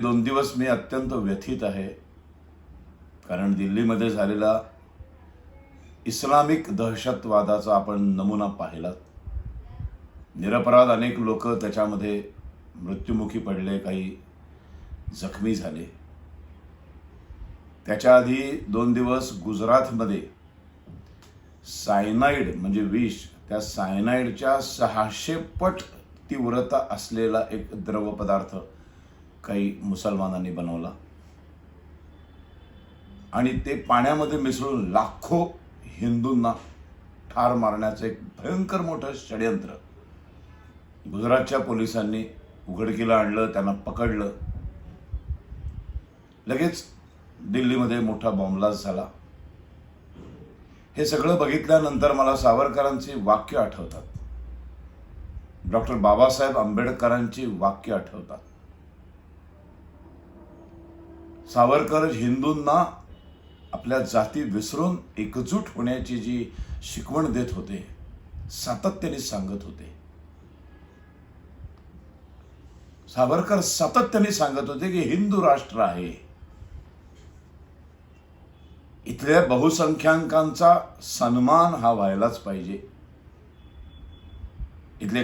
2 दिवस मी अत्यंत व्यथित आहे, कारण दिल्लीमध्ये झालेला इस्लामिक दहशतवादाचा आपण नमुना पाहिलात. निरपराध अनेक लोक त्याच्यामध्ये मृत्युमुखी पडले, काही जखमी झाले. त्याच्या आधी 2 दिवस गुजरातमध्ये सायनाइड म्हणजे विष, त्या सायनाइडच्या 600 पट तीव्रता असलेला एक द्रव पदार्थ काही मुसलमानांनी बनवला आणि ते पाण्यामध्ये मिसळून लाखो हिंदूंना ठार मारण्याचं एक भयंकर मोठं षड्यंत्र गुजरातच्या पोलिसांनी उघडकीला आणलं, त्यांना पकडलं. लगेच दिल्लीमध्ये मोठा बॉम्बलास्ट झाला. हे सगळं बघितल्यानंतर मला सावरकरांची वाक्य आठवतात, डॉक्टर बाबासाहेब आंबेडकरांची वाक्य आठवतात. सावरकर हिंदूंना आपल्या जाती विसरून एकजूट होण्याची जी शिकवण देत होते, सातत्याने सांगत होते. सावरकर सातत्याने सांगत होते की हिंदू राष्ट्र आहे, इथल्या बहुसंख्याकांचा सन्मान हा व्हायलाच पाहिजे. इथले